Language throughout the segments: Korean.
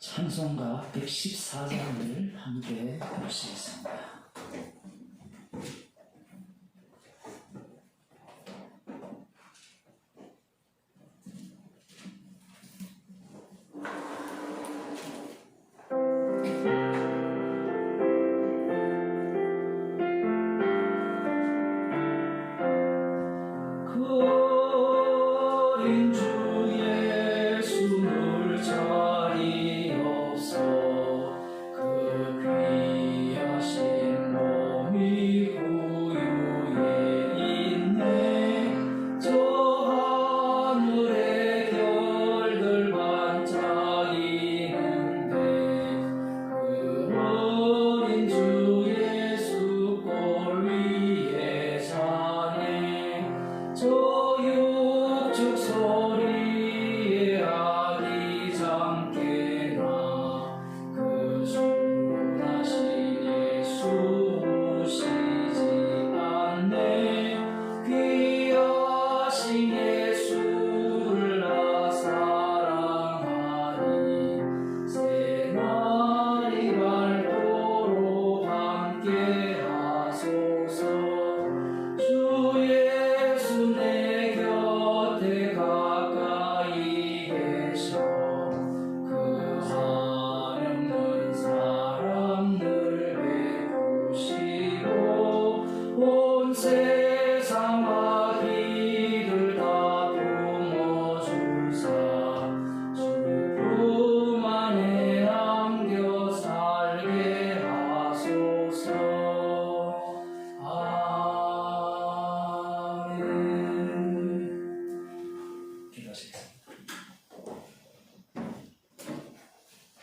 찬송가 114장을 함께 보시겠습니다.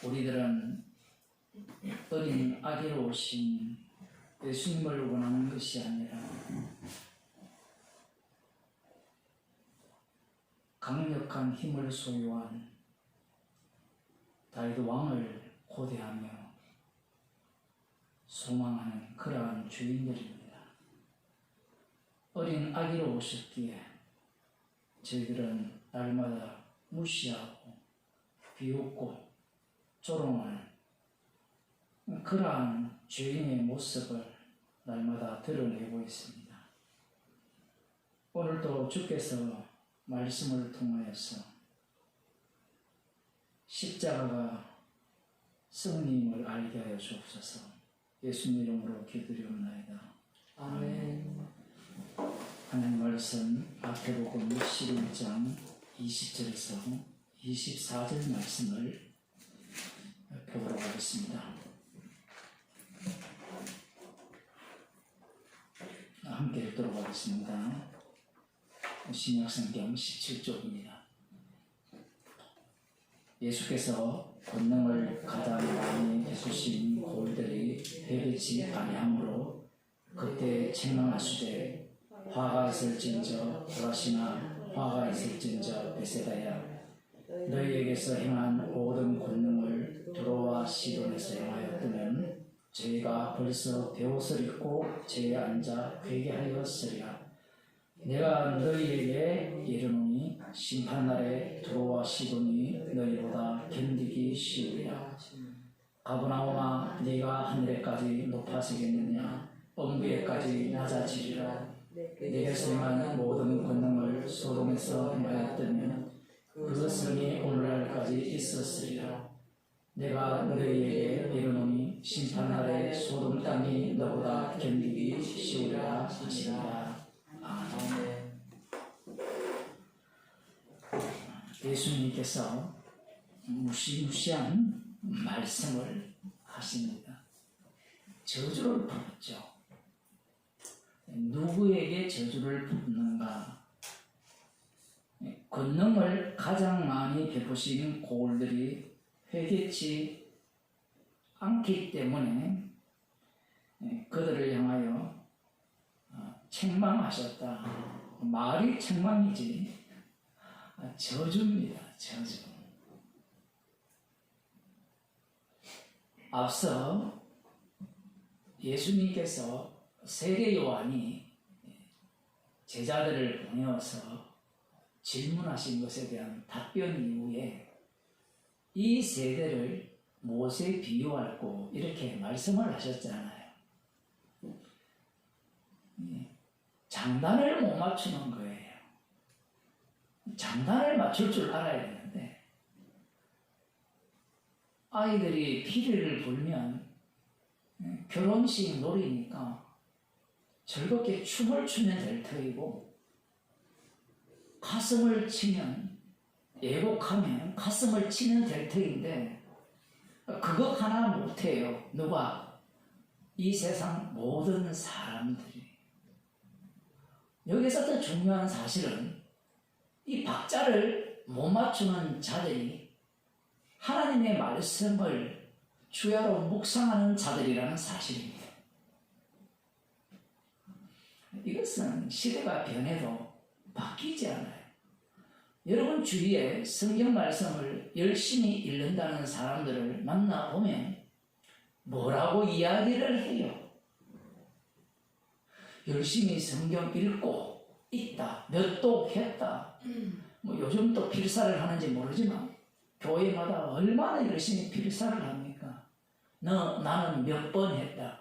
우리들은 어린 아기로 오신 예수님을 원하는 것이 아니라 강력한 힘을 소유한 다윗 왕을 고대하며 소망하는 그러한 주인들입니다. 어린 아기로 오셨기에 저희들은 날마다 무시하고 비웃고 조롱하는 그러한 죄인의 모습을 날마다 드러내고 있습니다. 오늘도 주께서 말씀을 통하여서 십자가가 승리임을 알게 하여 주옵소서. 예수님 이름으로 기도드리옵나이다. 아멘. 하나님 말씀 마태복음 11장 20절에서 24절 말씀을 보도록 하겠습니다. 함께 읽도록 하겠습니다. 신약성경 17쪽입니다. 예수께서 권능을 가장 많이 베푸신 고을들이 회개치 아니하므로 그때 책망하시되 화가 있을진저 보라시나 화가 있을진저 베세다야 너희에게서 행한 모든 권능을 두로와 시돈에서 행하였다면 저희가 벌써 베옷을 입고 제에 앉아 회개하였으리라. 내가 너희에게 이르노니 심판날에 두로와 시돈이 너희보다 견디기 쉬우리라. 가버나움아 네가 하늘에까지 높아지겠느냐 엄구에까지 낮아지리라. 내게서 행한 모든 권능을 소돔에서 행하였다면 그 성이 오늘날까지 있었으리라. 내가 너희에게 이르노니 심판날에 소돔 땅이 너보다 견디기 쉬우리라 하시니라. 아멘. 예수님께서 무시무시한 말씀을 하십니다. 저주를 부었죠. 누구에게 저주를 붓는가? 권능을 가장 많이 베푸신 고을들이 회개치 않기 때문에 그들을 향하여 책망하셨다. 말이 책망이지 저주입니다. 저주. 앞서 예수님께서 세례 요한이 제자들을 보내어서 질문하신 것에 대한 답변 이후에 이 세대를 무엇에 비유할고 이렇게 말씀을 하셨잖아요. 장단을 못 맞추는 거예요. 장단을 맞출 줄 알아야 되는데 아이들이 피리를 불면 결혼식 놀이니까 즐겁게 춤을 추면 될 터이고 가슴을 치면 애곡하면 가슴을 치면 될 터인데 그거 하나 못해요. 누가? 이 세상 모든 사람들이. 여기서 더 중요한 사실은 이 박자를 못 맞추는 자들이 하나님의 말씀을 주야로 묵상하는 자들이라는 사실입니다. 이것은 시대가 변해도 바뀌지 않아요. 여러분 주위에 성경 말씀을 열심히 읽는다는 사람들을 만나보면 뭐라고 이야기를 해요? 열심히 성경 읽고 있다, 몇 독 했다. 뭐 요즘 또 필사를 하는지 모르지만 교회마다 얼마나 열심히 필사를 합니까? 나는 몇 번 했다.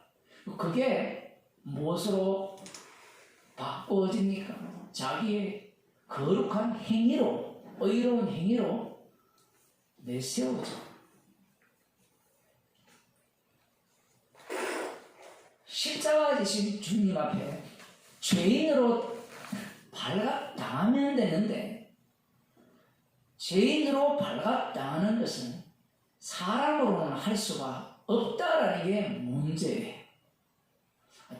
그게 무엇으로 바꿔집니까? 자기의 거룩한 행위로, 의로운 행위로 내세우죠. 십자가 지신 주님 앞에 죄인으로 발각당하면 되는데 죄인으로 발각당하는 것은 사람으로는 할 수가 없다라는 게 문제예요.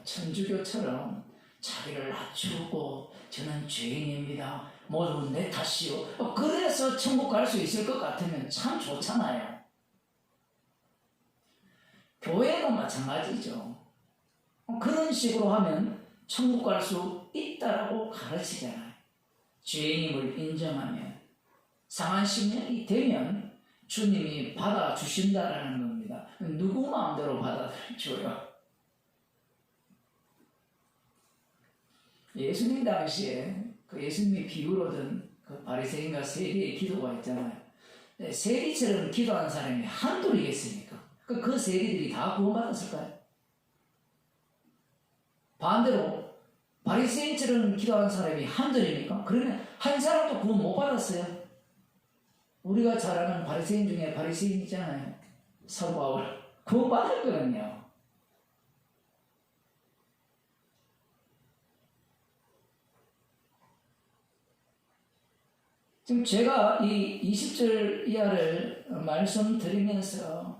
천주교처럼 자기를 낮추고 저는 죄인입니다. 모두 내 탓이요. 그래서 천국 갈 수 있을 것 같으면 참 좋잖아요. 교회도 마찬가지죠. 그런 식으로 하면 천국 갈 수 있다라고 가르치잖아요. 죄인임을 인정하면 상한 심령이 되면 주님이 받아주신다라는 겁니다. 누구 마음대로 받아줘요? 예수님 당시에 그 예수님이 비유로 든 그 바리새인과 세리의 기도가 있잖아요. 세리처럼 기도한 사람이 한둘이겠습니까? 그 세리들이 다 구원받았을까요? 반대로 바리새인처럼 기도한 사람이 한둘입니까? 그러면 한 사람도 구원 못 받았어요. 우리가 잘 아는 바리새인 중에 바리새인 있잖아요. 사도 바울 구원 받았거든요. 지금 제가 이 20절 이하를 말씀드리면서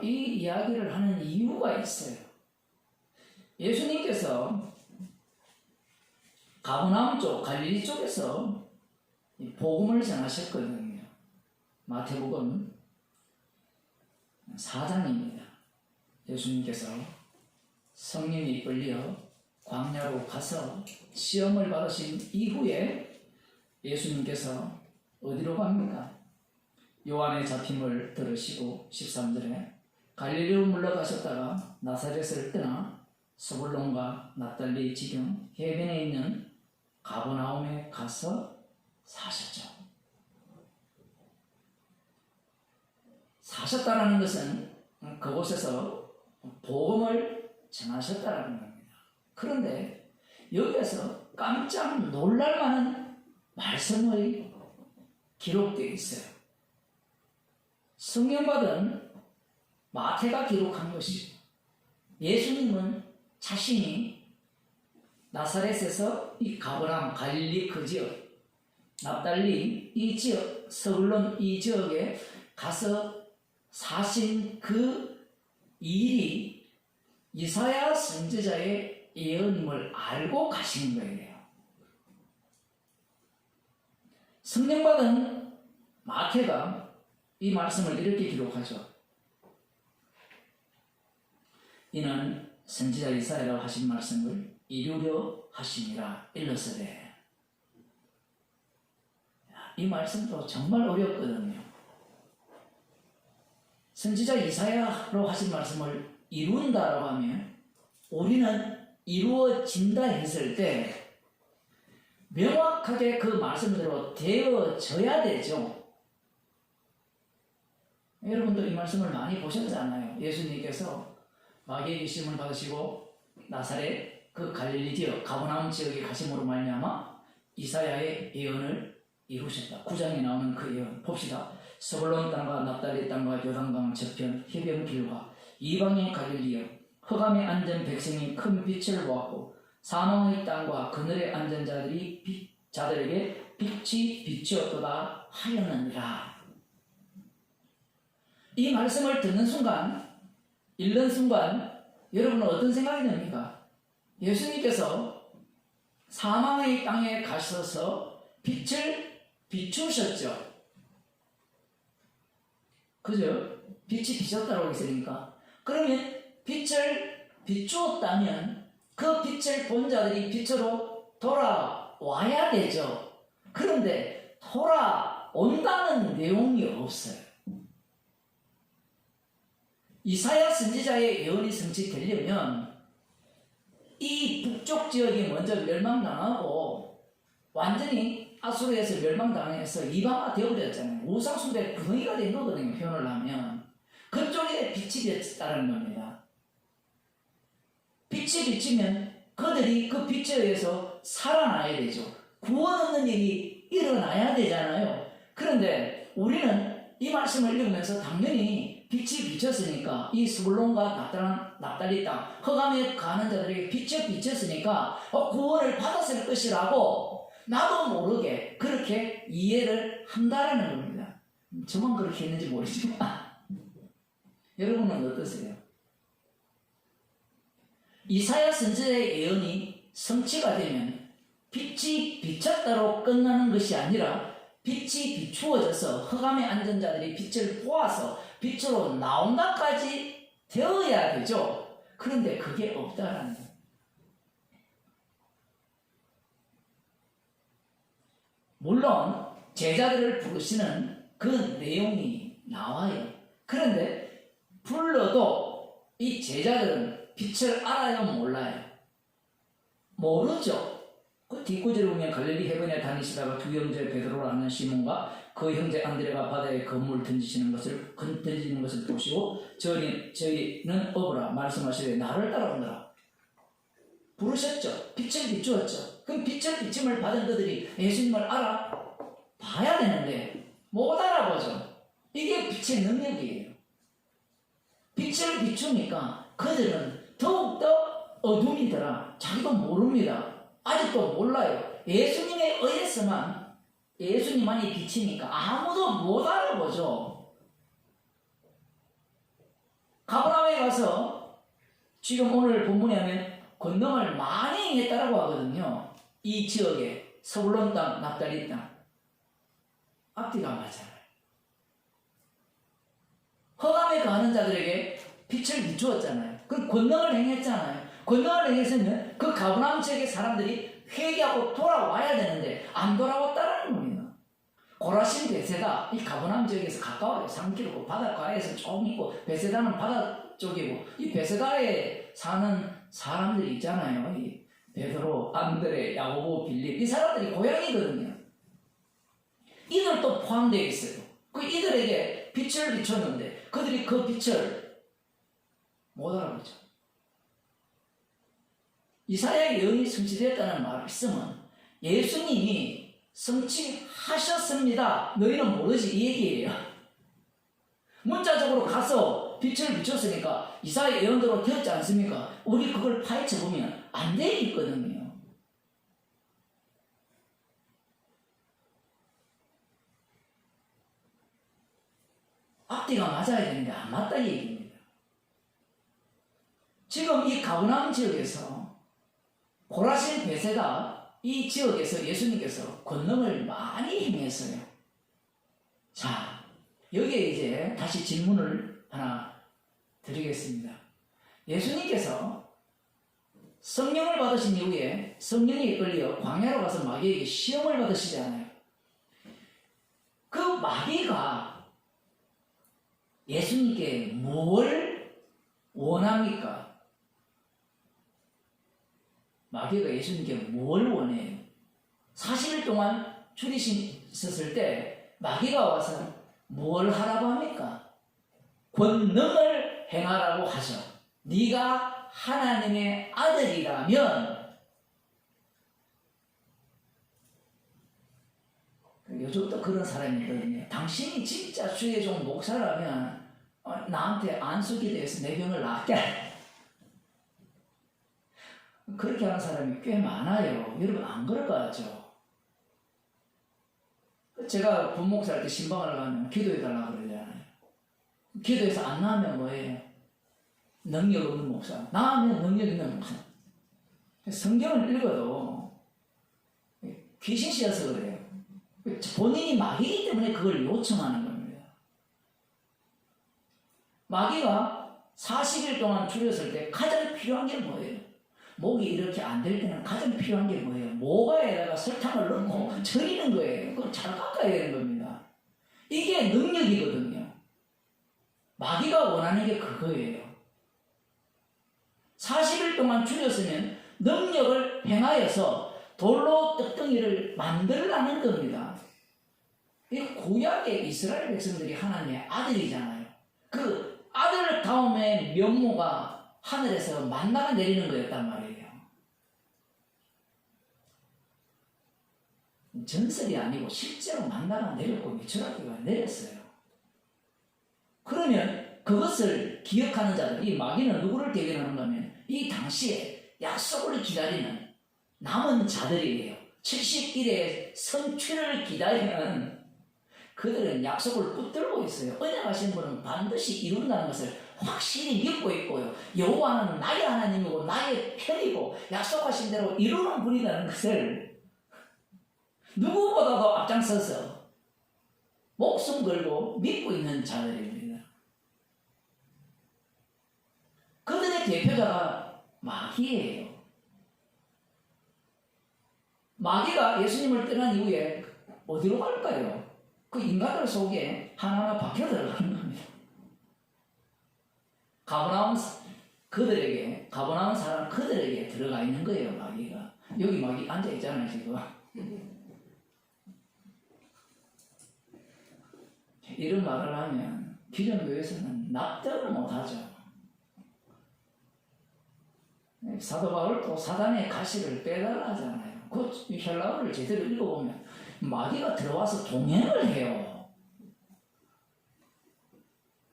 이 이야기를 하는 이유가 있어요. 예수님께서 가버나움 쪽, 갈릴리 쪽에서 복음을 전하셨거든요. 마태복음 4장입니다. 예수님께서 성령이 이끌려 광야로 가서 시험을 받으신 이후에 예수님께서 어디로 갑니까? 요한의 잡힘을 들으시고 13절에 갈릴리로 물러가셨다가 나사렛을 떠나 스불론과 납달리 지경 해변에 있는 가버나움에 가서 사셨죠. 사셨다는 것은 그곳에서 복음을 전하셨다는 겁니다. 그런데 여기에서 깜짝 놀랄 만한 말씀이 기록되어 있어요. 성경받은 마태가 기록한 것이죠. 예수님은 자신이 나사렛에서 이 가버나움 갈릴리 그 지역, 납달리 이 지역, 스불론 이 지역에 가서 사신 그 일이 이사야 선지자의 예언임을 알고 가신 거예요. 성령받은 마태가 이 말씀을 이렇게 기록하죠. 이는 선지자 이사야라고 하신 말씀을 이루려 하심이라 일러서되. 이 말씀도 정말 어렵거든요. 선지자 이사야로 하신 말씀을 이룬다라고 하면 우리는 이루어진다 했을 때 명확하게 그 말씀대로 되어져야 되죠. 여러분도 이 말씀을 많이 보셨잖아요. 예수님께서 마귀의 귀심을 받으시고 나사렛 그 갈릴리 지역 가버나움 지역에 가심으로 말미암아 이사야의 예언을 이루셨다. 9장에 나오는 그 예언 봅시다. 스불론 땅과 납달리 땅과 요단강 저편 해변길과 이방의 갈릴리여 흑암에 앉은 백성이 큰 빛을 보았고 사망의 땅과 그늘에 앉은 자들에게 빛이 비추었도다 하였느니라. 이 말씀을 듣는 순간, 읽는 순간 여러분은 어떤 생각이 듭니까? 예수님께서 사망의 땅에 가셔서 빛을 비추셨죠. 그죠? 빛이 비쳤다고 했으니까. 그러면 빛을 비추었다면 그 빛을 본 자들이 빛으로 돌아와야 되죠. 그런데 돌아온다는 내용이 없어요. 이사야 선지자의 예언이 성취되려면 이 북쪽 지역이 먼저 멸망당하고 완전히 아수르에서 멸망당해서 이방화 되어버렸잖아요. 우상숭배 구덩이가 된 거거든요. 표현을 하면 그쪽에 빛이 비쳤다는 겁니다. 빛이 비치면 그들이 그 빛에 의해서 살아나야 되죠. 구원 얻는 일이 일어나야 되잖아요. 그런데 우리는 이 말씀을 읽으면서 당연히 빛이 비쳤으니까 이 스불론과 납달리 땅 흑암에 가는 자들에게 빛이 비쳤으니까 구원을 받았을 것이라고 나도 모르게 그렇게 이해를 한다라는 겁니다. 저만 그렇게 했는지 모르지만 여러분은 어떠세요? 이사야 선지자의 예언이 성취가 되면 빛이 비쳤다로 끝나는 것이 아니라 빛이 비추어져서 흑암에 앉은 자들이 빛을 보아서 빛으로 나온다까지 되어야 되죠. 그런데 그게 없다라는 거예요. 물론 제자들을 부르시는 그 내용이 나와요. 그런데 불러도 이 제자들은 빛을 알아요, 몰라요? 모르죠. 그 뒷구절에 보면 갈릴리 해변에 다니시다가 두 형제 베드로라는 시몬과 그 형제 안드레가 바다에 건물 던지는 것을 보시고 저희는 어부라 말씀하시되 나를 따라오너라. 부르셨죠. 빛을 비추었죠. 그럼 빛을 비침을 받은 그들이 예수님을 알아봐야 되는데 못 알아보죠. 이게 빛의 능력이에요. 빛을 비추니까 그들은 더욱더 어둠이더라. 자기도 모릅니다. 아직도 몰라요. 예수님에 의해서만 예수님만이 빛이니까 아무도 못 알아보죠. 가버나움에 가서 지금 오늘 본문에 하면 권능을 많이 행했다라고 하거든요. 이 지역에 스불론 땅, 납달리 땅 앞뒤가 맞아요. 흑암에 가는 자들에게 빛을 비추었잖아요. 그 권능을 행했잖아요. 권능을 행했으면 그 가버나움 지역의 사람들이 회개하고 돌아와야 되는데 안 돌아왔다라는 겁니다. 고라신 베세다 이 가버나움 지역에서 가까워요. 3km 바닷가에서 조금 있고 베세다는 바다 쪽이고 이 베세다에 사는 사람들이 있잖아요. 이 베드로, 안드레, 야고보, 빌립 이 사람들이 고향이거든요. 이들도 포함되어 있어요. 그 이들에게 빛을 비췄는데 그들이 그 빛을 못 알아보죠. 이사야의 예언이 성취되었다는 말씀은 예수님이 성취하셨습니다. 너희는 모르지 이 얘기예요. 문자적으로 가서 빛을 비췄으니까 이사야의 예언대로 되었지 않습니까? 우리 그걸 파헤쳐보면 안 돼 있거든요. 앞뒤가 맞아야 되는데 안 맞다 이 얘기입니다. 지금 이 가버나움 지역에서 고라신 베세다 이 지역에서 예수님께서 권능을 많이 행했어요. 자, 여기에 이제 다시 질문을 하나 드리겠습니다. 예수님께서 성령을 받으신 이후에 성령에 이끌려 광야로 가서 마귀에게 시험을 받으시잖아요. 그 마귀가 예수님께 뭘 원합니까? 마귀가 예수님께 뭘 원해요? 40일 동안 줄이셨을 때 마귀가 와서 뭘 하라고 합니까? 권능을 행하라고 하셔. 네가 하나님의 아들이라면, 요즘도 그런 사람이 있거든요. 당신이 진짜 주의 종 목사라면 나한테 안수기도해서 내 병을 낫게 해. 그렇게 하는 사람이 꽤 많아요. 여러분 안 그럴 것 같죠? 제가 분목사 할 때 신방을 가면 기도해달라고 그러잖아요. 기도해서 안 나으면 뭐예요? 능력 없는 목사. 나으면 능력 있는 목사. 성경을 읽어도 귀신 씌어서 그래요. 본인이 마귀이기 때문에 그걸 요청하는 겁니다. 마귀가 40일 동안 줄였을 때 가장 필요한 게 뭐예요? 목이 이렇게 안 될 때는 가장 필요한 게 뭐예요? 모가에다가 설탕을 넣고 절이는 거예요. 그걸 잘 깎아야 되는 겁니다. 이게 능력이거든요. 마귀가 원하는 게 그거예요. 40일 동안 줄였으면 능력을 행하여서 돌로 떡덩이를 만들라는 겁니다. 이 구약의 이스라엘 백성들이 하나님의 아들이잖아요. 그 아들 다음에 면모가 하늘에서 만나가 내리는 거였단 말이에요. 전설이 아니고 실제로 만나가 내렸고 미추라기가 내렸어요. 그러면 그것을 기억하는 자들, 이 마귀는 누구를 대변하는가 하면 이 당시에 약속을 기다리는 남은 자들이에요. 70일의 성취를 기다리는 그들은 약속을 붙들고 있어요. 언약하신 분은 반드시 이룬다는 것을 확실히 믿고 있고요. 여호와는 나의 하나님이고 나의 편이고 약속하신 대로 이루는 분이라는 것을 누구보다도 앞장서서 목숨 걸고 믿고 있는 자들입니다. 그들의 대표자가 마귀예요. 마귀가 예수님을 떠난 이후에 어디로 갈까요? 그 인간들 속에 하나하나 박혀 들어가는 겁니다. 가버나움 사람 그들에게 들어가 있는 거예요, 마귀가. 여기 마귀 앉아 있잖아요, 지금. 이런 말을 하면 기존 교회에서는 납득을 못하죠. 사도 바울도 사단의 가시를 빼달라 하잖아요. 그 헬라어를 제대로 읽어보면 마귀가 들어와서 동행을 해요.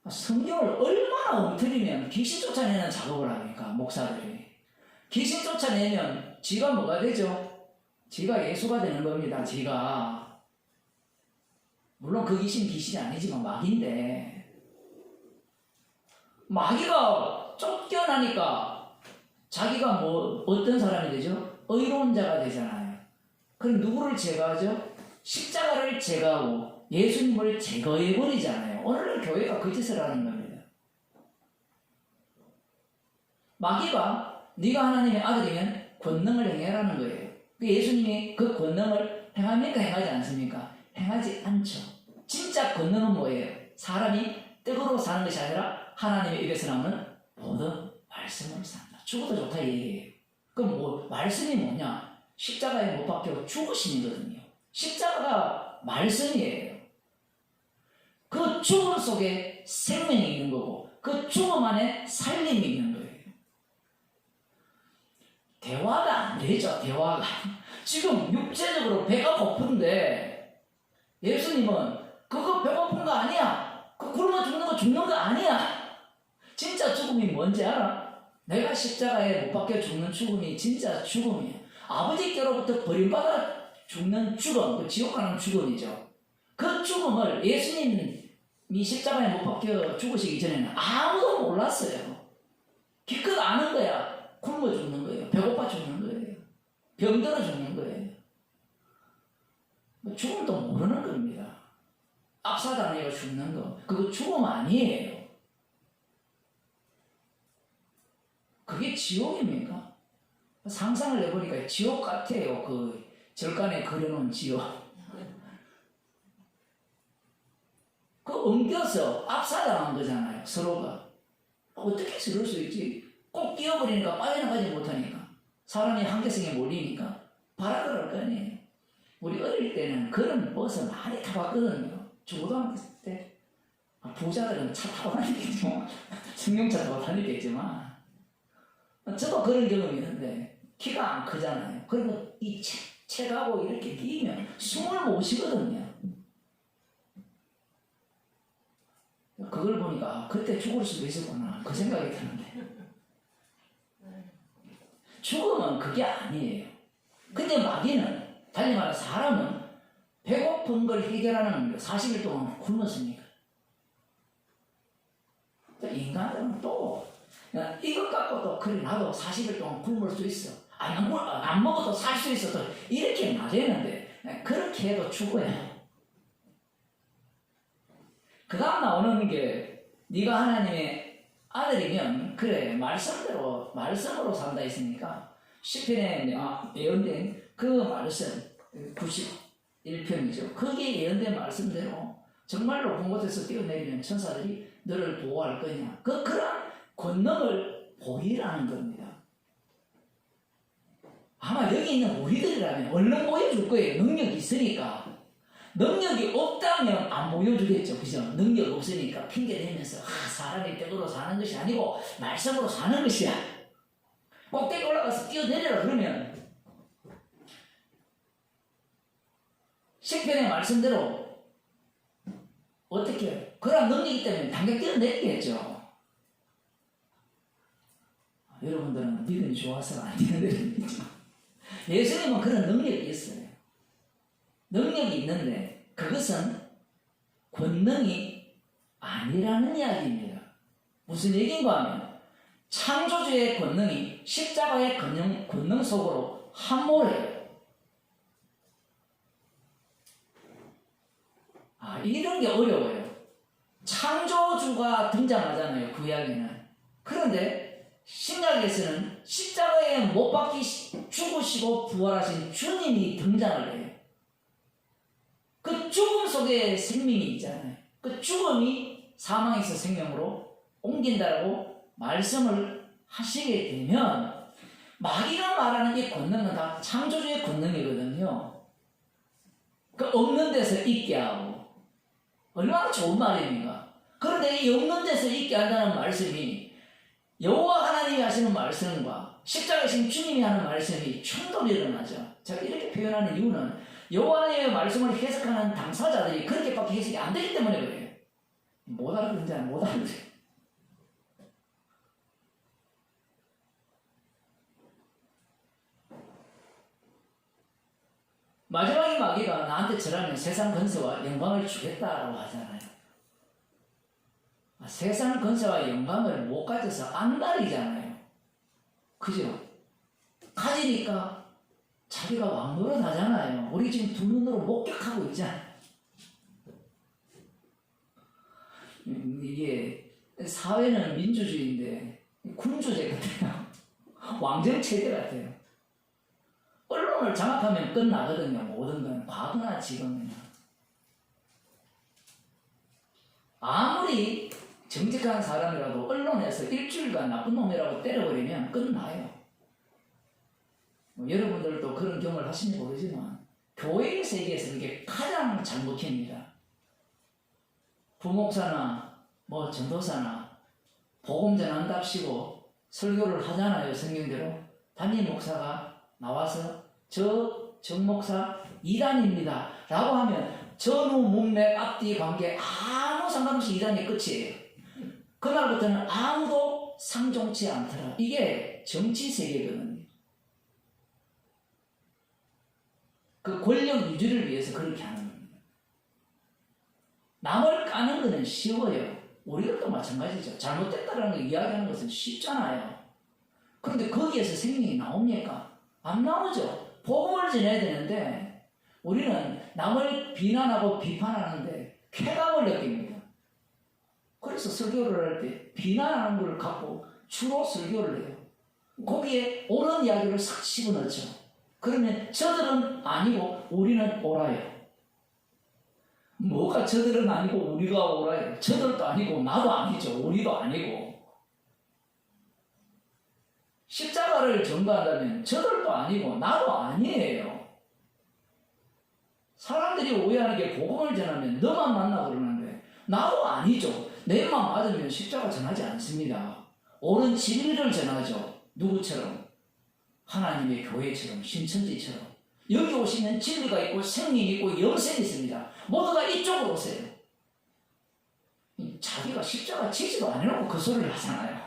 성경을 얼마나 엉터리면 귀신 쫓아내는 작업을 하니까 목사들이. 귀신 쫓아내면 지가 뭐가 되죠? 지가 예수가 되는 겁니다. 지가. 물론 그 귀신이 아니지만 마귀인데 마귀가 쫓겨나니까 자기가 뭐 어떤 사람이 되죠? 의로운 자가 되잖아요. 그럼 누구를 제거하죠? 십자가를 제거하고 예수님을 제거해버리잖아요. 오늘날 교회가 그 짓을 하는 겁니다. 마귀가 네가 하나님의 아들이면 권능을 행해라는 거예요. 예수님이 그 권능을 행합니까? 행하지 않습니까? 행하지 않죠. 진짜 권능은 뭐예요? 사람이 떡으로 사는 것이 아니라 하나님의 입에서 나오는 모든 말씀으로 산다. 죽어도 좋다 이 얘기예요. 그럼 뭐 말씀이 뭐냐? 십자가에 못 박혀 죽으심이거든요. 십자가가 말씀이에요. 그 죽음 속에 생명이 있는 거고 그 죽음 안에 살림이 있는 거예요. 대화가 안 되죠. 대화가. 지금 육체적으로 배가 고픈데 예수님은 그거 배고픈 거 아니야. 그 굶어 죽는 거 죽는 거 아니야. 진짜 죽음이 뭔지 알아? 내가 십자가에 못 박혀 죽는 죽음이 진짜 죽음이야. 아버지께로부터 버림받아 죽는 죽음, 그 지옥 가는 죽음이죠. 그 죽음을 예수님이 십자가에 못 박혀 죽으시기 전에는 아무도 몰랐어요. 기껏 아는 거야. 굶어 죽는 거예요. 배고파 죽는 거예요. 병들어 죽는 거예요. 죽음도 모르는 겁니다. 압사당해가 죽는 거, 그거 죽음 아니에요. 그게 지옥입니까? 상상을 해보니까 지옥 같아요. 그 절간에 그려놓은 지옥. 그 엉겨서 압사당한 거잖아요. 서로가. 어떻게 저럴 수 있지? 꼭 끼어버리니까 빠져나가지 못하니까. 사람이 한계성에 몰리니까 바라더랄 거 아니에요. 우리 어릴 때는 그런 버스 많이 타봤거든요. 중고등학교 때. 부자들은 차 타고 다니겠지만 승용차 타고 다니겠지만 저도 그런 경험이 있는데 키가 안 크잖아요. 그리고 이 책하고 이렇게 끼면 숨을 못 쉬거든요. 그걸 보니까 그때 죽을 수도 있었구나 그 생각이 드는데 죽음은 그게 아니에요. 근데 마귀는 달리 말해 사람은 배고픈 걸 해결하는 40일 동안 굶었으니까 인간은 또 이것 갖고도 그래 나도 40일 동안 굶을 수 있어 안 먹어도 살 수 있어 또 이렇게 말했는데 그렇게 해도 죽어요. 그 다음 나오는 게 네가 하나님의 아들이면 그래 말씀으로 산다 했으니까 시편에 예언된 그 말씀 91편이죠. 거기에 예언된 말씀대로 정말로 본 곳에서 뛰어내리면 천사들이 너를 보호할 거냐 그런 권능을 보이라는 겁니다. 아마 여기 있는 우리들이라면 얼른 보여줄 거예요. 능력이 있으니까. 능력이 없다면 안 보여주겠죠. 그죠? 능력 없으니까 핑계대면서 사람이 떼으로 사는 것이 아니고 말씀으로 사는 것이야. 꼭대기 올라가서 뛰어내려라 그러면 시편의 말씀대로 어떻게 해요? 그런 능력이 때문에 당장 뛰어내리겠죠. 여러분들은 믿음이 좋아서 안 뛰어내리겠죠. 예수님은 그런 능력이 있어요. 능력이 있는데 그것은 권능이 아니라는 이야기입니다. 무슨 얘기인가 하면 창조주의 권능이 십자가의 권능 속으로 함몰해요. 이런 게 어려워요. 창조주가 등장하잖아요. 구약에는. 그런데 신약에서는 십자가에 못 박히 죽으시고 부활하신 주님이 등장을 해요. 그 죽음 속에 생명이 있잖아요. 그 죽음이 사망에서 생명으로 옮긴다라고 말씀을 하시게 되면 마귀가 말하는 이 권능은 다 창조주의 권능이거든요. 그 없는 데서 있게 하고 얼마나 좋은 말입니까? 그런데 이 없는 데서 있게 한다는 말씀이 여호와 하나님이 하시는 말씀과 십자가신 주님이 하는 말씀이 충돌이 일어나죠. 제가 이렇게 표현하는 이유는 여호와 하나님의 말씀을 해석하는 당사자들이 그렇게밖에 해석이 안 되기 때문에 그래요. 못 알아듣는지 못 알아들어요. 마지막에 마귀가 나한테 절하면 세상 권세와 영광을 주겠다라고 하잖아요. 세상 권세와 영광을 못 가져서 안달이잖아요. 그죠? 가지니까 자기가 왕노릇 하잖아요. 우리 지금 두 눈으로 목격하고 있잖아요. 이게 사회는 민주주의인데 군주제 같아요. 왕정체제 같아요. 언론을 장악하면 끝나거든요. 모든 건 과거나 지금이나. 아무리 정직한 사람이라도 언론에서 일주일간 나쁜 놈이라고 때려버리면 끝나요. 여러분들도 그런 경험을 하신지 모르지만 교회의 세계에서 이게 가장 잘못입니다. 부목사나 전도사나 복음 전한답시고 설교를 하잖아요. 성경대로. 담임 목사가 나와서 저 정목사 이단입니다 라고 하면 전후 문맥 앞뒤 관계 아무 상관없이 이단이 끝이에요. 그날부터는 아무도 상종치 않더라. 이게 정치 세계거든요. 그 권력 유지를 위해서 그렇게 하는 겁니다. 남을 까는 것은 쉬워요. 우리들도 마찬가지죠. 잘못됐다라는 걸 이야기하는 것은 쉽잖아요. 그런데 거기에서 생명이 나옵니까? 안 나오죠. 복음을 전해야 되는데 우리는 남을 비난하고 비판하는데 쾌감을 느낍니다. 그래서 설교를 할 때 비난하는 걸 갖고 주로 설교를 해요. 거기에 옳은 이야기를 싹 집어넣죠. 그러면 저들은 아니고 우리는 옳아요. 뭐가 저들은 아니고 우리가 옳아요? 저들도 아니고 나도 아니죠. 우리도 아니고. 십자가를 전가한다면 저들도 아니고 나도 아니에요. 사람들이 오해하는 게 복음을 전하면 너만 만나 그러는데 나도 아니죠. 내 맘 맞으면 십자가 전하지 않습니다. 옳은 진리를 전하죠. 누구처럼? 하나님의 교회처럼, 신천지처럼. 여기 오시면 진리가 있고 생명이 있고 영생이 있습니다. 모두가 이쪽으로 오세요. 자기가 십자가 지지도 안 해놓고 그 소리를 하잖아요.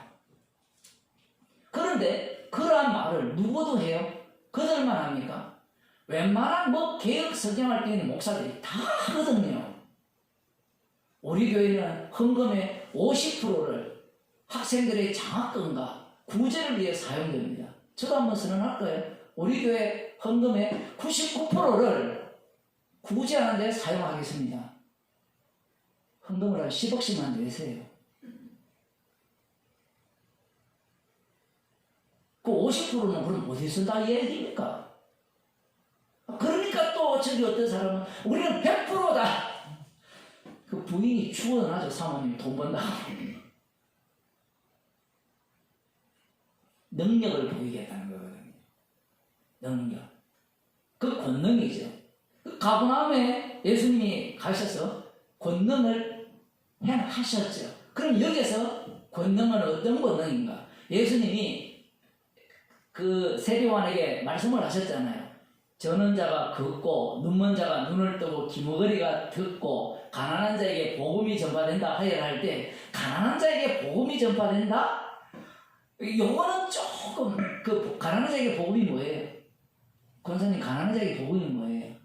그런데 그러한 말을 누구도 해요? 그들만 합니까? 웬만한 개혁 성경할 때 있는 목사들이 다 하거든요. 우리 교회는 헌금의 50%를 학생들의 장학금과 구제를 위해 사용됩니다. 저도 한번 선언할 거예요. 우리 교회 헌금의 99%를 구제하는 데 사용하겠습니다. 헌금을 한 10억씩만 내세요. 그 50%는 그럼 어디서 다 이야기입니까? 그러니까 또 저기 어떤 사람은 우리는 100%다. 그 부인이 추원하죠. 사모님 돈 번다고. 능력을 보이겠다는 거거든요. 능력. 그 권능이죠. 그 가버나움에 예수님이 가셔서 권능을 행하셨죠. 그럼 여기서 권능은 어떤 권능인가? 예수님이 그 세리요한에게 말씀을 하셨잖아요. 저는 자가 걷고 눈먼 자가 눈을 뜨고 귀머거리가 듣고 가난한 자에게 복음이 전파된다 하여라 할 때 가난한 자에게 복음이 전파된다? 요거는 조금 그 가난한 자에게 복음이 뭐예요? 권사님 가난한 자에게 복음이 뭐예요?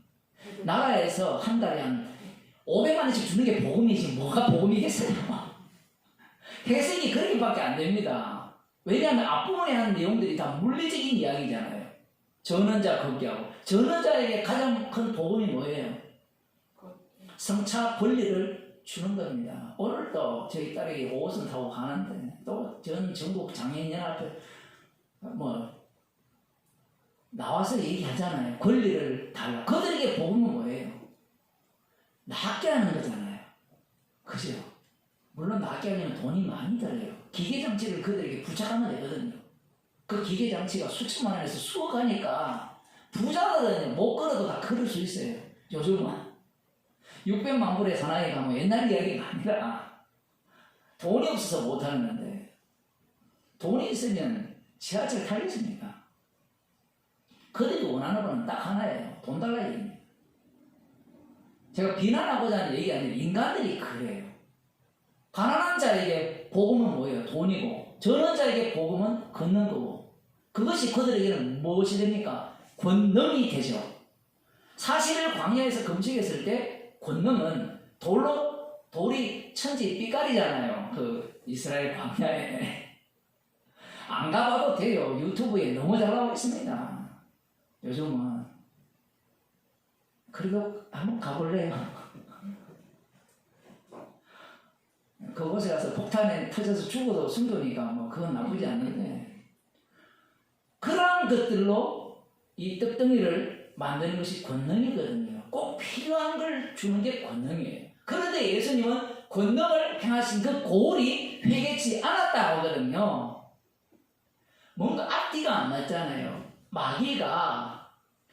나라에서 한 달에 한 500만 원씩 주는 게 복음이지 뭐가 복음이겠어요? 회생이 그렇게밖에 안 됩니다. 왜냐하면 앞부분에 하는 내용들이 다 물리적인 이야기잖아요. 전원자 걷기하고 전원자에게 가장 큰 복음이 뭐예요? 성차 권리를 주는 겁니다. 오늘도 저희 딸이 5호선 타고 가는데 또 전 전국 장애인연합회 나와서 얘기하잖아요. 권리를 달라. 그들에게 복음은 뭐예요? 낫게 하는 거잖아요. 그죠? 물론 낫게 하려면 돈이 많이 들어요. 기계장치를 그들에게 부착하면 되거든요. 그 기계장치가 수천만 원에서 수억 하니까 부자거든요. 못 걸어도 다 걸을 수 있어요. 요즘은 600만 불의 사나이가 뭐 옛날 이야기가 아니라 돈이 없어서 못 하는데 돈이 있으면 지하철 타겠습니까? 그들이 원하는 건 딱 하나예요. 돈 달라 얘기입니다. 제가 비난하고자 하는 얘기가 아니라 인간들이 그래요. 가난한 자에게 복음은 뭐예요? 돈이고 저런 자에게 복음은 걷는 거고 그것이 그들에게는 무엇이 됩니까? 권능이 되죠. 사실을 광야에서 금식했을 때 권능은 돌이 천지 삐까리잖아요. 그 이스라엘 광야에 안 가봐도 돼요. 유튜브에 너무 잘 나와 있습니다. 요즘은 그래도 한번 가볼래요? 그곳에 가서 폭탄에 터져서 죽어도 숨도니까 뭐 그건 나쁘지 않는데 그러한 것들로 이 떡덩이를 만드는 것이 권능이거든요. 꼭 필요한 걸 주는 게 권능이에요. 그런데 예수님은 권능을 행하신 그 고울이 회개치 않았다 하거든요. 뭔가 앞뒤가 안 맞잖아요. 마귀가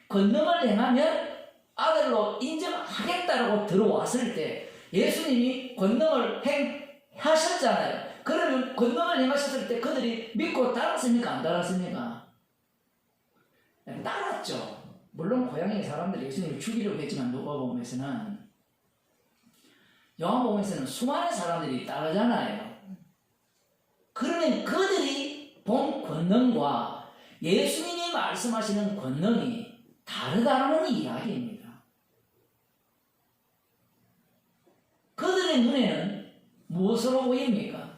권능을 행하면 아들로 인정하겠다라고 들어왔을 때 예수님이 권능을 행하셨잖아요. 그러면 권능을 행하셨을 때 그들이 믿고 따랐습니까? 안 따랐습니까? 따랐죠. 물론 고향의 사람들이 예수님을 죽이려고 했지만 누가복음에서는 요한복음에서는 수많은 사람들이 따르잖아요. 그러면 그들이 본 권능과 예수님이 말씀하시는 권능이 다르다는 이야기입니다. 그들의 눈에는 무엇으로 보입니까?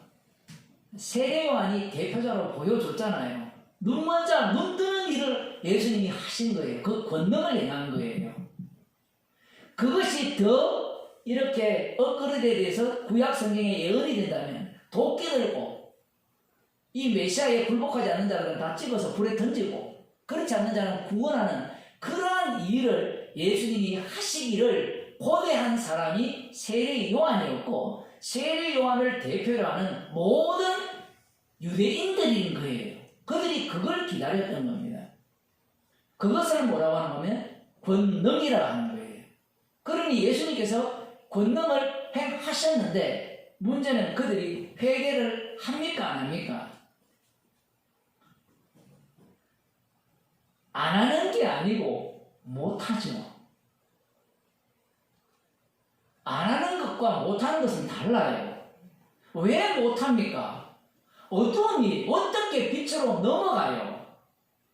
세례요한이 대표자로 보여줬잖아요. 눈먼 자, 눈 뜨는 일을 예수님이 하신 거예요. 그 권능을 행한 거예요. 그것이 더 이렇게 엇그릇에 대해서 구약 성경에 예언이 된다면 도끼 들고 이 메시아에 굴복하지 않는 자들은 다 찍어서 불에 던지고 그렇지 않는 자는 구원하는 그러한 일을 예수님이 하시기를 고대한 사람이 세례 요한이었고 세례 요한을 대표로 하는 모든 유대인들인 거예요. 그들이 그걸 기다렸던 겁니다. 그것을 뭐라고 하는 거면 권능이라고 하는 거예요. 그러니 예수님께서 권능을 행하셨는데 문제는 그들이 회개를 합니까 안 합니까? 안 하는 게 아니고 못하죠. 안 하는 것과 못하는 것은 달라요. 왜 못합니까? 어둠이 어떻게 빛으로 넘어가요?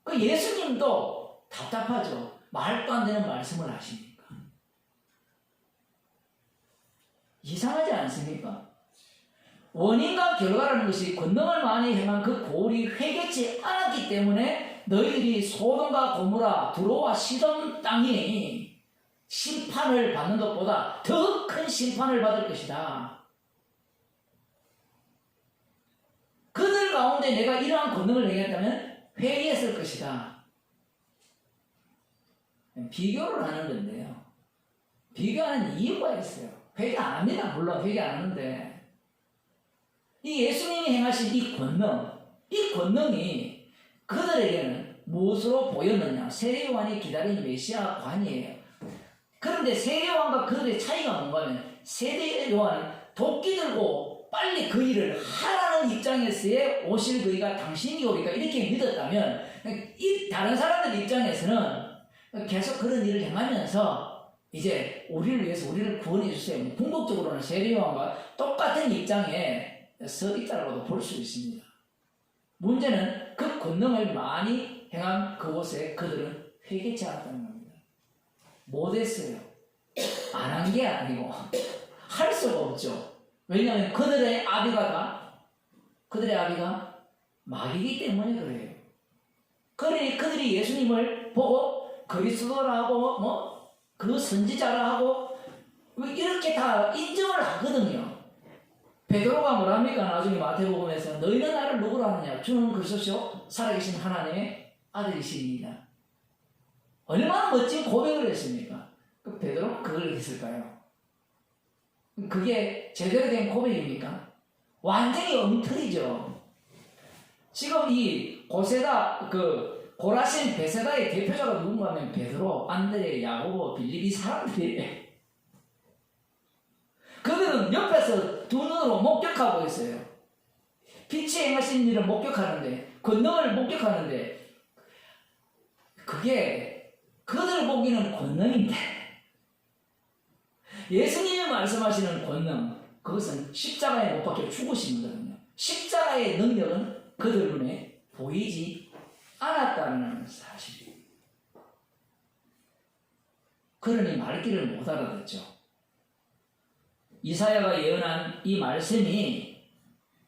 그 예수님도 답답하죠. 말도 안 되는 말씀을 하시니까. 이상하지 않습니까? 원인과 결과라는 것이 권능을 많이 행한 그 고울이 회개치 않았기 때문에 너희들이 소돔과 고모라 두로와 시돈 땅이 심판을 받는 것보다 더 큰 심판을 받을 것이다. 그들 가운데 내가 이러한 권능을 행했다면 회개했을 것이다. 비교를 하는 건데요. 비교하는 이유가 있어요. 회개 안 합니다. 물론 회개 안 하는데 이 예수님이 행하신 이 권능이 그들에게는 무엇으로 보였느냐? 세례요한이 기다린 메시아 관이에요. 그런데 세례요한과 그들의 차이가 뭔가 하면 세례요한은 도끼 들고 빨리 그 일을 하라는 입장에서의 오실 그이가 당신이 오리까 이렇게 믿었다면 이 다른 사람들 입장에서는 계속 그런 일을 행하면서 이제 우리를 위해서 우리를 구원해 주세요. 궁극적으로는 세례요한과 똑같은 입장에 서 있다라고도 볼 수 있습니다. 문제는 그 권능을 많이 행한 그곳에 그들은 회개치 않았다는 겁니다. 못했어요. 안 한 게 아니고 할 수가 없죠. 왜냐하면 그들의 아비가 마귀이기 때문에 그래요. 그들이 예수님을 보고 그리스도라 하고 그 선지자라 하고 이렇게 다 인정을 하거든요. 베드로가 뭐랍니까? 나중에 마태복음에서 너희는 나를 누구로 하느냐? 주는 그리스도시요 살아계신 하나님의 아들이십니다. 얼마나 멋진 고백을 했습니까? 그 베드로는 그걸 했을까요? 그게 제대로 된 고백입니까? 완전히 엉터리죠. 지금 이 고라신 베세다의 대표자가 누군가 하면 베드로, 안드레, 야고보, 빌립 이 사람들이에요. 그들은 옆에서 두 눈으로 목격하고 있어요. 빛이 행하신 일을 목격하는데, 권능을 목격하는데, 그게 그들 보기는 권능인데, 예수님이 말씀하시는 권능, 그것은 십자가에 못 박혀 죽으심이거든요. 십자가의 능력은 그들 눈에 보이지 않았다는 사실이에요. 그러니 말귀를 못 알아듣죠. 이사야가 예언한 이 말씀이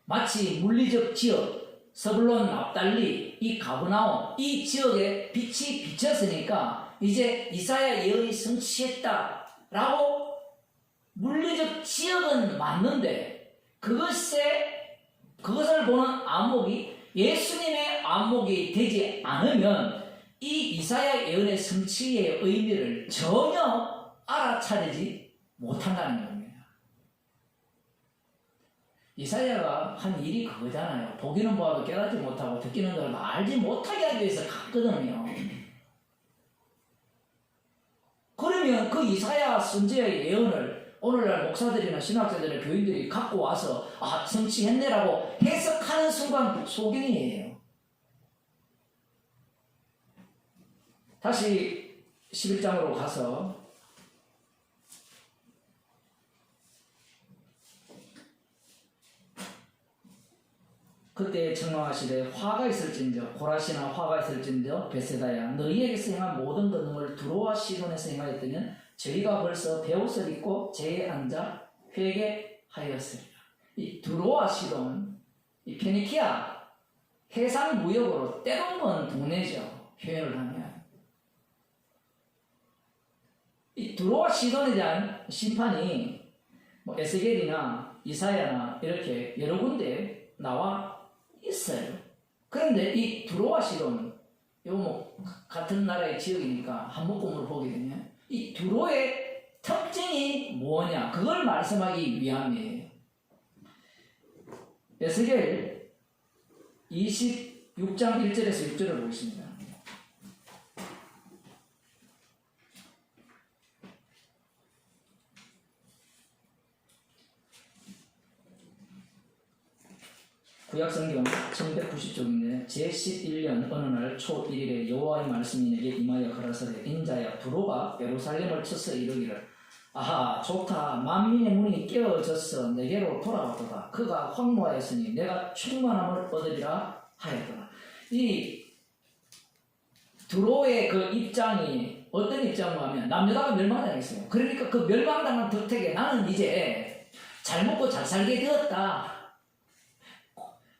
마치 물리적 지역, 서불론, 납달리, 이 가브나움, 이 지역에 빛이 비쳤으니까 이제 이사야 예언이 성취했다라고 물리적 지역은 맞는데 그것을 보는 안목이 예수님의 안목이 되지 않으면 이 이사야 예언의 성취의 의미를 전혀 알아차리지 못한다는 겁니다. 이사야가 한 일이 그거잖아요. 보기는 보아도 깨닫지 못하고 듣기는 들어도 알지 못하게 하기 위해서 갔거든요. 그러면 그 이사야 선지자의 예언을 오늘날 목사들이나 신학자들이나 교인들이 갖고 와서 성취했네라고 해석하는 순간 소경이에요. 다시 11장으로 가서 그때 청망하시되 화가 있을진저 고라시나 화가 있을진저 베세다야 너희에게서 행한 모든 권능을 두로와 시돈에서 행하였더니 저희가 벌써 베옷을 입고 제에 앉아 회개하였으리라. 이 두로와 시돈, 이 페니키아 해상 무역으로 떼돈 동네죠. 표현을 하면 이 두로와 시돈에 대한 심판이 에스겔이나 이사야나 이렇게 여러 군데 나와 있어요. 그런데 이 두로와 시돈, 이거 같은 나라의 지역이니까 한묶음으로 보게 되면 이 두로의 특징이 뭐냐? 그걸 말씀하기 위함이에요. 에스겔 26장 1절에서 6절을 보겠습니다. 구약성경 1190쪽인데 제11년 어느 날 초 1일에 여호와의 말씀이 내게 임하여 가라사대 인자야 두로가 예루살렘을 쳐서 이르기를 아하 좋다 만민의 문이 깨어졌어 내게로 돌아왔도다 그가 황무하였으니 내가 충만함을 얻으리라 하였도다. 이 두로의 그 입장이 어떤 입장인가 하면 남유다가 멸망당했어요. 그러니까 그 멸망당한 덕택에 나는 이제 잘 먹고 잘 살게 되었다.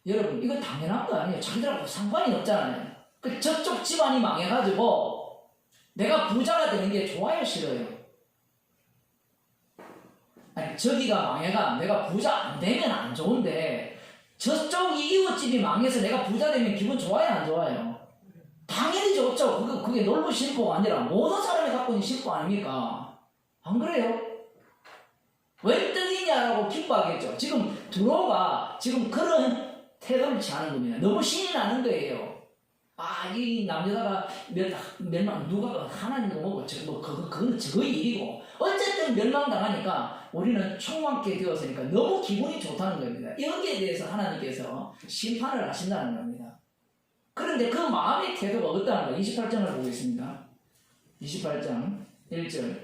여러분 이거 당연한 거 아니에요. 자기들하고 상관이 없잖아요. 그 저쪽 집안이 망해가지고 내가 부자가 되는 게 좋아요 싫어요? 아니 저기가 망해가 내가 부자 안 되면 안 좋은데 저쪽 이웃집이 망해서 내가 부자 되면 기분 좋아요 안 좋아요? 당연히 좋죠. 그게 놀부 실버가 아니라 모든 사람이 갖고 있는 실버 아닙니까? 안 그래요? 왜 떡이냐라고 기뻐하겠죠. 지금 두로가 지금 그런 태도를 취하는 겁니다. 너무 신이 나는 거예요. 아, 이 남자가 멸망, 누가 하나님도 뭐고, 그거는 저의 일이고. 어쨌든 멸망당하니까 우리는 총망케 되었으니까 너무 기분이 좋다는 겁니다. 여기에 대해서 하나님께서 심판을 하신다는 겁니다. 그런데 그 마음의 태도가 어떠한가? 28장을 보겠습니다. 28장 1절.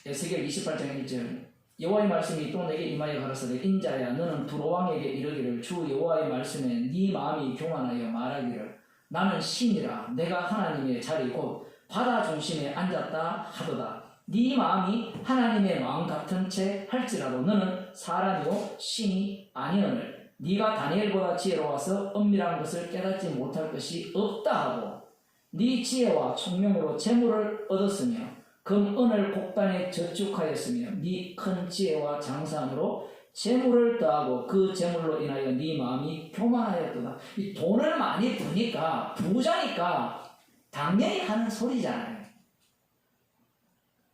에스겔 28장 1절. 여호와의 말씀이 또 내게 임하여 가라사대 인자야 너는 두로왕에게 이르기를 주 여호와의 말씀에 네 마음이 교만하여 말하기를 나는 신이라 내가 하나님의 자리 곧 바다 중심에 앉았다 하도다. 네 마음이 하나님의 마음 같은 채 할지라도 너는 사람이요 신이 아니오늘 네가 다니엘보다 지혜로워서 엄밀한 것을 깨닫지 못할 것이 없다 하고 네 지혜와 총명으로 재물을 얻었으며 금 은을 곡단에 저축하였으며 네 큰 지혜와 장사함으로 재물을 더하고 그 재물로 인하여 네 마음이 교만하였도다. 이 돈을 많이 버니까 부자니까 당연히 하는 소리잖아요.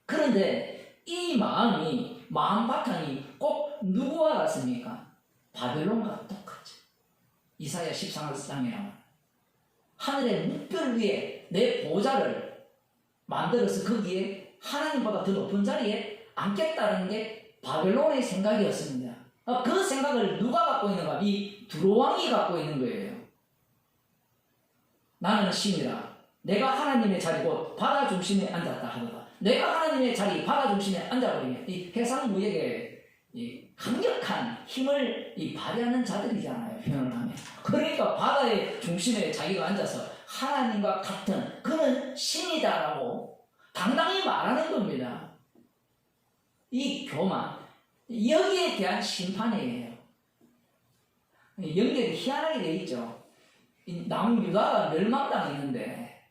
그런데 이 마음 바탕이 꼭 누구와 같습니까? 바벨론과 똑같죠. 이사야 13장에 나와요. 하늘의 묵별 위에 내 보좌를 만들어서 거기에 하나님보다 더 높은 자리에 앉겠다는 게 바벨론의 생각이었습니다. 그 생각을 누가 갖고 있는가? 이 두로왕이 갖고 있는 거예요. 나는 신이라 내가 하나님의 자리 곧 바다 중심에 앉았다 하더라. 내가 하나님의 자리 바다 중심에 앉아버리면 이 해상무역에 이 강력한 힘을 발휘하는 자들이잖아요. 표현을 하면. 그러니까 바다의 중심에 자기가 앉아서 하나님과 같은 그는 신이다라고 당당히 말하는 겁니다. 이 교만, 여기에 대한 심판이에요. 연결이 희한하게 되어 있죠. 남유다가 멸망당했는데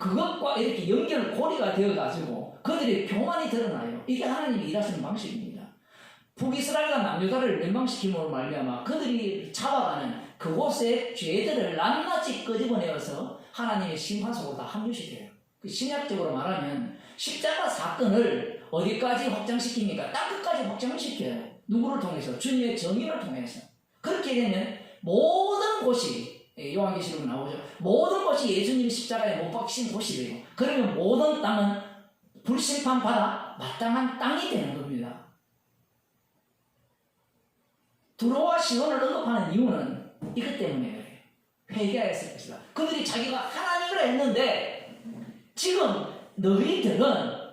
그것과 이렇게 연결고리가 되어가지고 그들의 교만이 드러나요. 이게 하나님이 일하시는 방식입니다. 북이스라엘과 남유다를 멸망시킴으로 말미암아 그들이 잡아가는 그곳의 죄들을 낱낱이 끄집어내어서 하나님의 심판 속으로 다 합류시켜요. 신약적으로 말하면 십자가 사건을 어디까지 확장시킵니까? 딱 끝까지 확장시켜요. 누구를 통해서? 주님의 정의를 통해서. 그렇게 되면 모든 곳이 요한계시록에 나오죠. 모든 곳이 예수님이 십자가에 못 박히신 곳이 되고 그러면 모든 땅은 불심판받아 마땅한 땅이 되는 겁니다. 두로와 시돈을 언급하는 이유는 이것 때문에 그래요. 회개하였을 것이다. 그들이 자기가 하나님을 했는데 지금 너희들은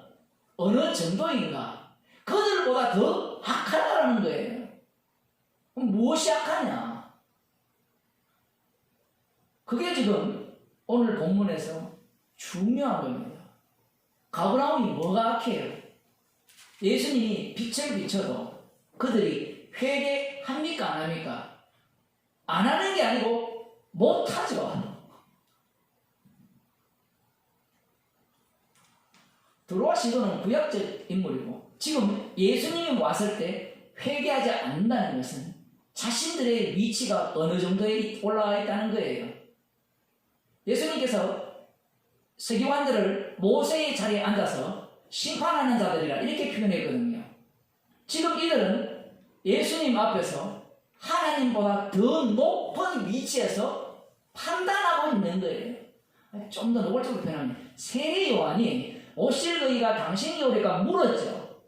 어느 정도인가? 그들보다 더 악하다라는 거예요. 그럼 무엇이 악하냐? 그게 지금 오늘 본문에서 중요한 겁니다. 가버나움이 뭐가 악해요? 예수님이 빛을 비춰도 그들이 회개합니까? 안 합니까? 안 하는 게 아니고 못하죠. 두로와 시돈은 구약적 인물이고 지금 예수님이 왔을 때 회개하지 않는다는 것은 자신들의 위치가 어느 정도에 올라와 있다는 거예요. 예수님께서 서기관들을 모세의 자리에 앉아서 심판하는 자들이라 이렇게 표현했거든요. 지금 이들은 예수님 앞에서 하나님보다 더 높은 위치에서 판단하고 있는 거예요. 좀 더 노골적으로 표현하면 세례 요한이 오실 너희가 당신이 오리까 물었죠.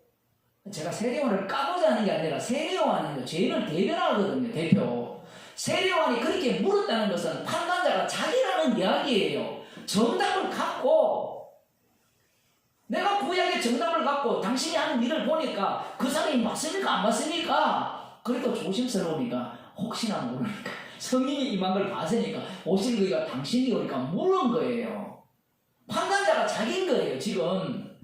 제가 세례요한을 까고자 하는 게 아니라 세례요한은 죄인을 대변하거든요. 대표. 세례요한이 그렇게 물었다는 것은 판단자가 자기라는 이야기예요. 정답을 갖고, 내가 구약의 정답을 갖고 당신이 하는 일을 보니까 그 사람이 맞습니까? 안 맞습니까? 그래도 조심스러우니까 혹시나 모르니까 성령이 임한 걸 봤으니까 오실 그이가 당신이 오니까 물은 거예요. 판단자가 자기인 거예요. 지금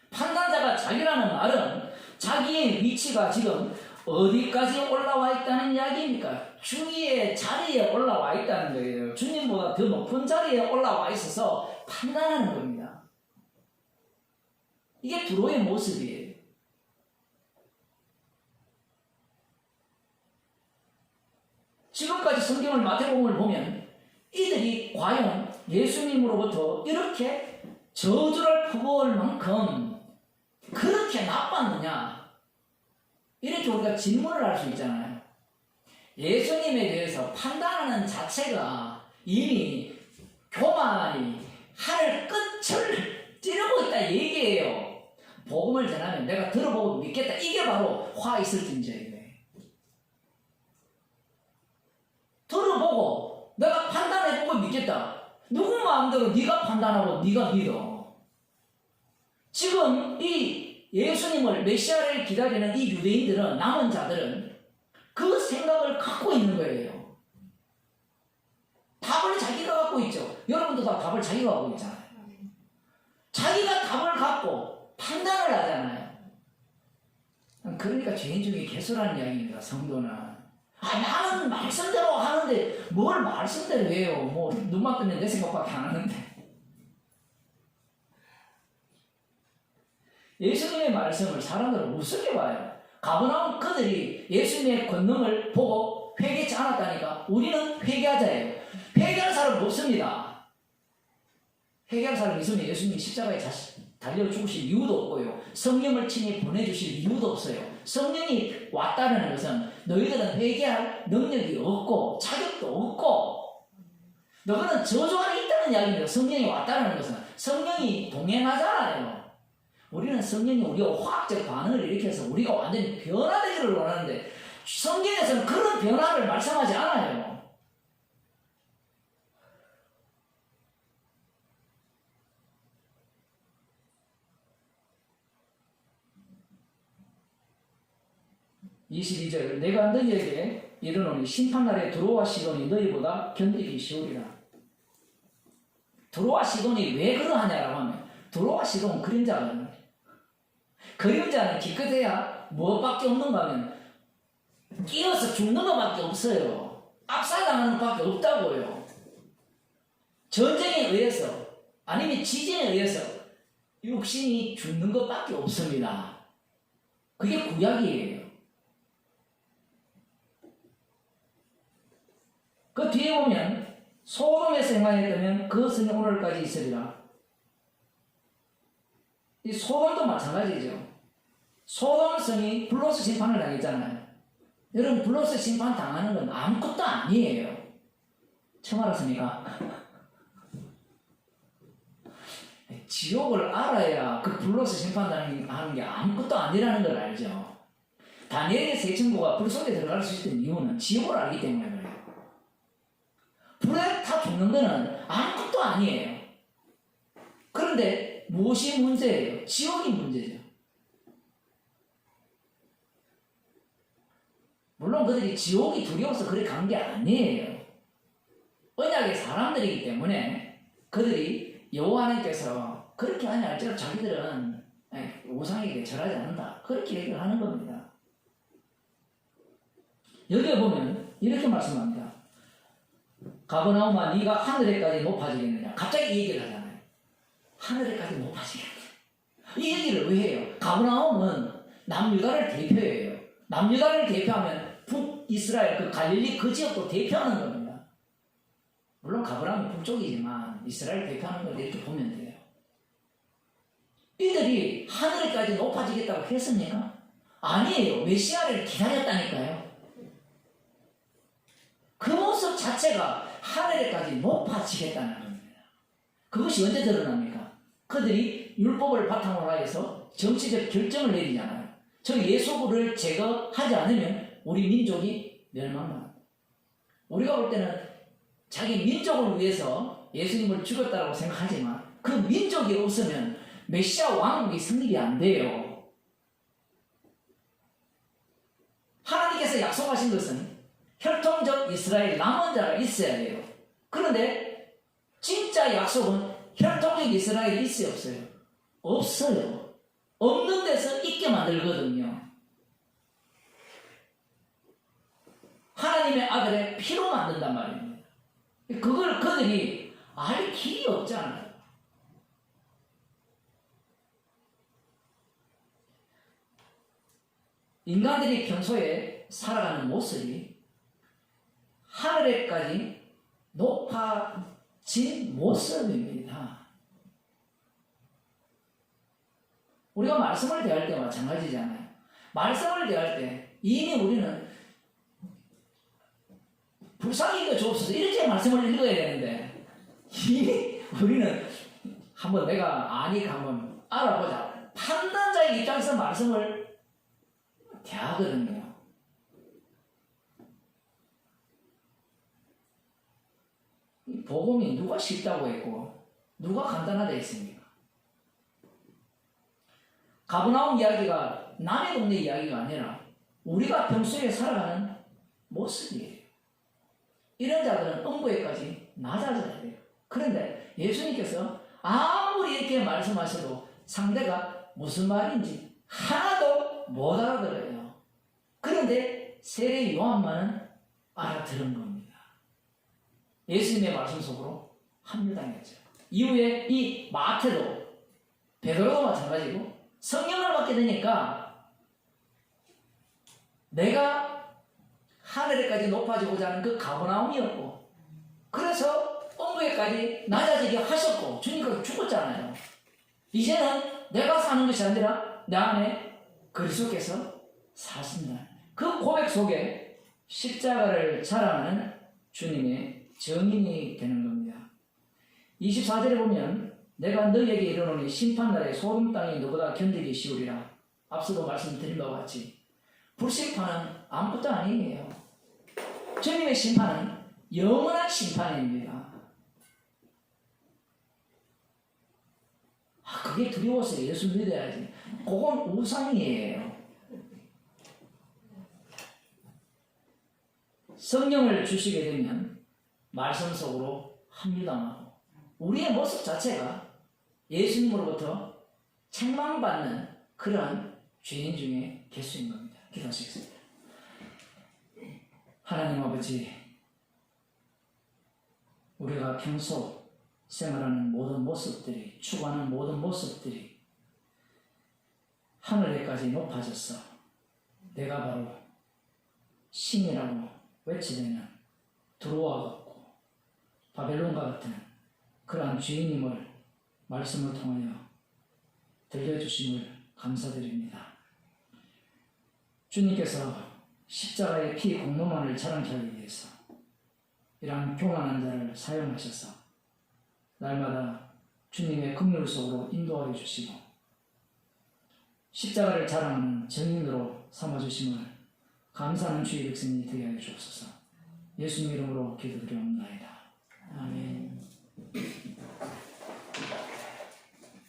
판단자가 자기라는 말은 자기의 위치가 지금 어디까지 올라와 있다는 이야기입니까? 주위의 자리에 올라와 있다는 거예요. 주님보다 더 높은 자리에 올라와 있어서 판단하는 겁니다. 이게 두로의 모습이에요. 지금까지 성경을 마태복음을 보면 이들이 과연 예수님으로부터 이렇게 저주를 퍼부을 만큼 그렇게 나빴느냐? 이렇게 우리가 질문을 할 수 있잖아요. 예수님에 대해서 판단하는 자체가 이미 교만이 하늘 끝을 찌르고 있다 얘기예요. 복음을 전하면 내가 들어보고 믿겠다. 이게 바로 화 있을진저예요. 들어보고 내가 판단해보고 믿겠다. 누구 마음대로 네가 판단하고 네가 믿어. 지금 이 예수님을 메시아를 기다리는 이 유대인들은, 남은 자들은 그 생각을 갖고 있는 거예요. 답을 자기가 갖고 있죠. 여러분도 다 답을 자기가 갖고 있잖아요. 자기가 답을 갖고 판단을 하잖아요. 그러니까 죄인 중에 개수라는 이야기입니다. 성도는. 나는 말씀대로 하는데 뭘 말씀대로 해요. 뭐 눈만 뜨면 내 생각밖에 안 하는데. 예수님의 말씀을 사람들은 우습게 봐요. 가버나움 그들이 예수님의 권능을 보고 회개치 않았다니까 우리는 회개하자예요. 회개할 사람은 없습니다. 회개할 사람 있으면 예수님이 십자가에 달려 죽으실 이유도 없고요. 성령을 친히 보내주실 이유도 없어요. 성령이 왔다는 것은 너희들은 회개할 능력이 없고 자격도 없고 너희는 저주 안에 있다는 이야기입니다. 성령이 왔다는 것은 성령이 동행하잖아요. 우리는 성령이 우리가 화학적 반응을 일으켜서 우리가 완전히 변화되기를 원하는데 성경에서는 그런 변화를 말씀하지 않아요. 22절 내가 너희에게 이르노니 심판날에 두로와 시돈이 너희보다 견디기 쉬우리라. 두로와 시돈이 왜 그러하냐라고 하면 두로와 시돈은 그림자거든요. 그림자는 기껏해야 무엇밖에 없는가 하면 끼어서 죽는 것밖에 없어요. 압살당하는 것밖에 없다고요. 전쟁에 의해서 아니면 지진에 의해서 육신이 죽는 것밖에 없습니다. 그게 구약이에요. 그 뒤에 보면 소돔에서 행하였다면 그 성이 오늘까지 있으리라. 이 소돔도 마찬가지죠. 소돔 성이 불로스 심판을 당했잖아요. 여러분 불로스 심판 당하는 건 아무것도 아니에요. 처음 알았습니까? 지옥을 알아야 그 불로스 심판 당하는 게 아무것도 아니라는 걸 알죠. 다니엘의 세 친구가 불 속에 들어갈 수 있던 이유는 지옥을 알기 때문에 그래요. 불에 다 죽는 거는 아무것도 아니에요. 그런데 무엇이 문제예요? 지옥이 문제죠. 물론 그들이 지옥이 두려워서 그렇게 간 게 아니에요. 언약의 사람들이기 때문에 그들이 여호와 하나님께서 그렇게 하냐 할지라도 자기들은 우상에게 절하지 않는다. 그렇게 얘기를 하는 겁니다. 여기에 보면 이렇게 말씀합니다. 가버나움아 네가 하늘에까지 높아지겠느냐. 갑자기 이 얘기를 하잖아요. 하늘에까지 높아지겠느냐. 이 얘기를 왜 해요? 가버나움은 남유다를 대표해요. 남유다를 대표하면 북이스라엘 그 갈릴리 그 지역도 대표하는 겁니다. 물론 가버나움은 북쪽이지만 이스라엘 대표하는 걸 이렇게 보면 돼요. 이들이 하늘에까지 높아지겠다고 했습니까? 아니에요. 메시아를 기다렸다니까요. 그 모습 자체가 하늘에까지 높아지겠다는 겁니다. 그것이 언제 드러납니까? 그들이 율법을 바탕으로 하여서 정치적 결정을 내리잖아요. 저 예수를 제거하지 않으면 우리 민족이 멸망합니다. 우리가 볼 때는 자기 민족을 위해서 예수님을 죽였다고 생각하지만 그 민족이 없으면 메시아 왕국이 성립이 안 돼요. 하나님께서 약속하신 것은 혈통적 이스라엘 남은 자가 있어야 돼요. 그런데 진짜 약속은 혈통적 이스라엘이 있어요, 없어요? 없어요. 없는 데서 있게 만들거든요. 하나님의 아들의 피로 만든단 말입니다. 그걸 그들이 알 길이 없잖아요. 인간들이 평소에 살아가는 모습이 하늘에까지 높아진 모습입니다. 우리가 말씀을 대할 때 마찬가지잖아요. 말씀을 대할 때 이미 우리는 불쌍히가 주옵소서 이렇게 말씀을 읽어야 되는데 이미 우리는 한번 내가 아니까 한번 알아보자. 판단자의 입장에서 말씀을 대하거든요. 복음이 누가 쉽다고 했고 누가 간단하다 했습니까? 가버나움 이야기가 남의 동네 이야기가 아니라 우리가 평소에 살아가는 모습이에요. 이런 자들은 음부에까지 낮아져야 돼요. 그런데 예수님께서 아무리 이렇게 말씀하셔도 상대가 무슨 말인지 하나도 못 알아들어요. 그런데 세례 요한만은 알아들은 겁니다. 예수님의 말씀 속으로 합류당했죠. 이후에 이 마태도 베드로도 마찬가지고 성령을 받게 되니까 내가 하늘에까지 높아지고자 하는 그 가버나움이었고 그래서 음부에까지 낮아지게 하셨고 주님께서 죽었잖아요. 이제는 내가 사는 것이 아니라 내 안에 그리스도께서 사신다. 그 고백 속에 십자가를 자랑하는 주님의 증인이 되는 겁니다. 24절에 보면 내가 너희에게 이르노니 심판날에 소돔 땅이 너보다 견디기 쉬우리라. 앞서도 말씀드린 바와 같이 불심판은 아무것도 아니에요. 주님의 심판은 영원한 심판입니다. 그게 두려워서 예수 믿어야지. 그건 우상이에요. 성령을 주시게 되면 말씀 속으로 합류당하고 우리의 모습 자체가 예수님으로부터 책망받는 그러한 죄인 중에 개수인 겁니다. 기도하시겠습니다. 하나님 아버지, 우리가 평소 생활하는 모든 모습들이, 추구하는 모든 모습들이 하늘에까지 높아져서 내가 바로 신이라고 외치되는 두로와 같고 바벨론과 같은 그러한 주인님을 말씀을 통하여 들려주심을 감사드립니다. 주님께서 십자가의 피 공로만을 자랑케 하기 위해서 이러한 교만한 자를 사용하셔서 날마다 주님의 긍휼 속으로 인도하여 주시고 십자가를 자랑하는 증인으로 삼아주심을 감사하는 주의 백성이 되게 하여 주옵소서. 예수님 이름으로 기도드리옵나이다. 아멘.